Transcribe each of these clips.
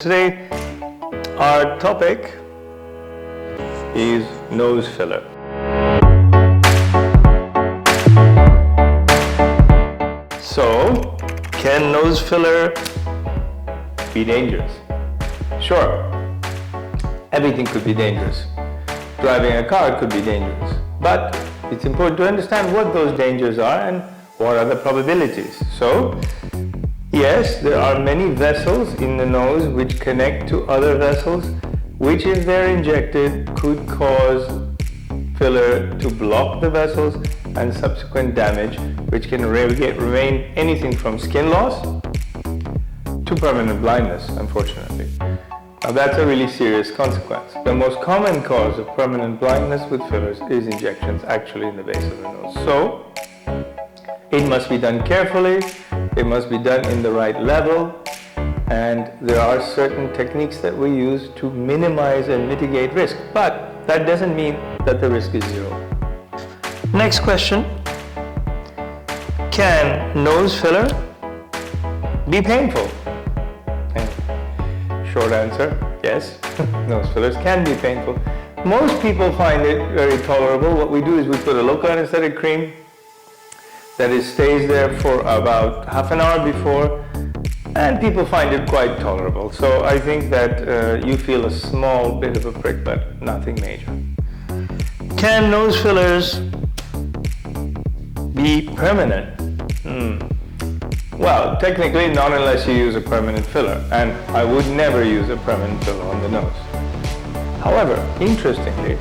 Today, our topic is nose filler. So, can nose filler be dangerous? Sure, everything could be dangerous. Driving a car could be dangerous. But it's important to understand what those dangers are and what are the probabilities. So, yes, there are many vessels in the nose which connect to other vessels, which if they're injected could cause filler to block the vessels and subsequent damage, which can remain anything from skin loss to permanent blindness, unfortunately. Now that's a really serious consequence. The most common cause of permanent blindness with fillers is injections actually in the base of the nose. So, it must be done carefully, it must be done in the right level, and there are certain techniques that we use to minimize and mitigate risk, but that doesn't mean that the risk is zero. Next question, can nose filler be painful? And short answer, yes, nose fillers can be painful. Most people find it very tolerable. What we do is we put a local anesthetic cream that stays there for about half an hour before, and people find it quite tolerable. So I think that you feel a small bit of a prick, but nothing major. Can nose fillers be permanent? Well, technically not unless you use a permanent filler, and I would never use a permanent filler on the nose. However, interestingly,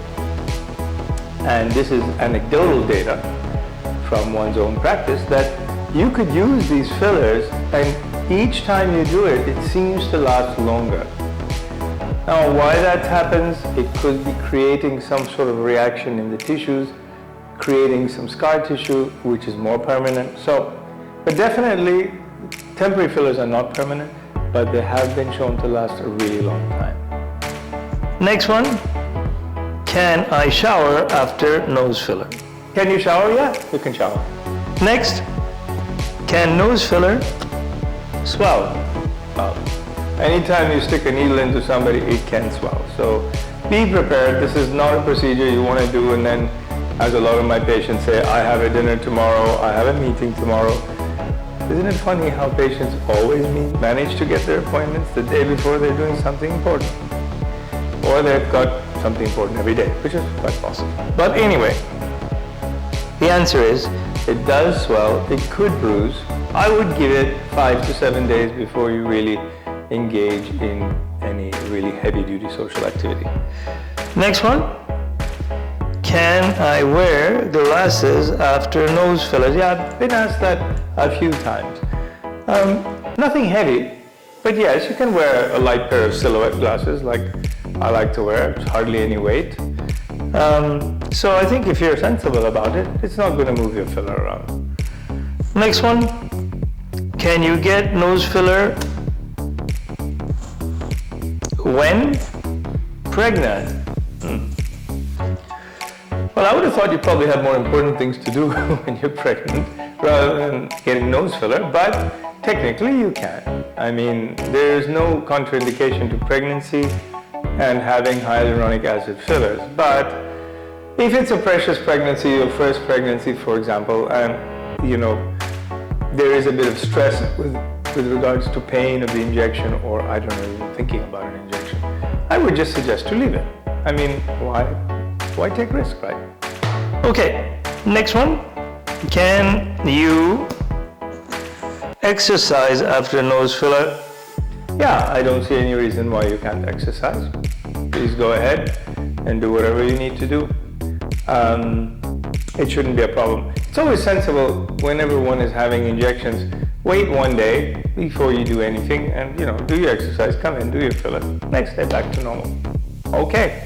and this is anecdotal data from one's own practice, that you could use these fillers and each time you do it, it seems to last longer. Now, why that happens, it could be creating some sort of reaction in the tissues, creating some scar tissue, which is more permanent. But definitely, temporary fillers are not permanent, but they have been shown to last a really long time. Next one, can I shower after nose filler? Can you shower? Yeah, you can shower. Next, can nose filler swell? Anytime you stick a needle into somebody, it can swell. So be prepared. This is not a procedure you want to do and then, as a lot of my patients say, I have a dinner tomorrow, I have a meeting tomorrow. Isn't it funny how patients always manage to get their appointments the day before they're doing something important? Or they've got something important every day, which is quite possible. But anyway, the answer is, it does swell, it could bruise. I would give it 5 to 7 days before you really engage in any really heavy-duty social activity. Next one, can I wear glasses after nose fillers? Yeah, I've been asked that a few times. Nothing heavy, but yes, you can wear a light pair of silhouette glasses like I like to wear, it's hardly any weight. So I think if you're sensible about it, it's not going to move your filler around. Next one, can you get nose filler when pregnant? Well, I would have thought you probably have more important things to do when you're pregnant rather than getting nose filler, but technically you can. I mean, there's no contraindication to pregnancy and having hyaluronic acid fillers, but if it's a precious pregnancy, your first pregnancy, for example, and there is a bit of stress with regards to pain of the injection, or I don't know, even thinking about an injection, I would just suggest to leave it. I mean, why take risk, right? Okay, next one. Can you exercise after nose filler? Yeah, I don't see any reason why you can't exercise. Please go ahead and do whatever you need to do. It shouldn't be a problem. It's always sensible whenever one is having injections, wait 1 day before you do anything and do your exercise, come in, do your filler. Next day back to normal. Okay,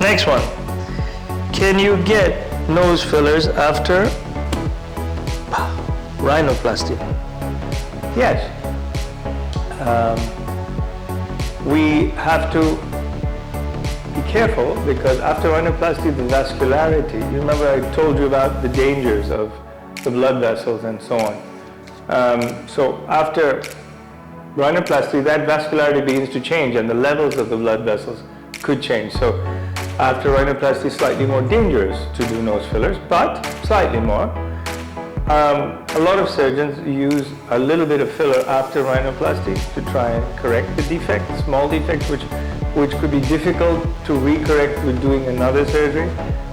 next one. Can you get nose fillers after rhinoplasty? Yes. We have to be careful because after rhinoplasty, the vascularity, you remember I told you about the dangers of the blood vessels and so on. So after rhinoplasty, that vascularity begins to change and the levels of the blood vessels could change. So after rhinoplasty, slightly more dangerous to do nose fillers, but slightly more. A lot of surgeons use a little bit of filler after rhinoplasty to try and correct the defect, small defects which could be difficult to recorrect with doing another surgery.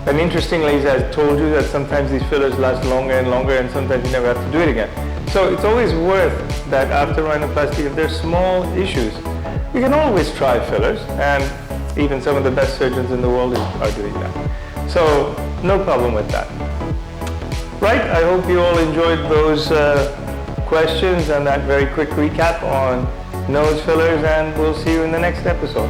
And interestingly, as I told you, that sometimes these fillers last longer and longer and sometimes you never have to do it again. So it's always worth that after rhinoplasty, if there's small issues, you can always try fillers, and even some of the best surgeons in the world are doing that. So no problem with that. Right, I hope you all enjoyed those questions and that very quick recap on nose fillers, and we'll see you in the next episode.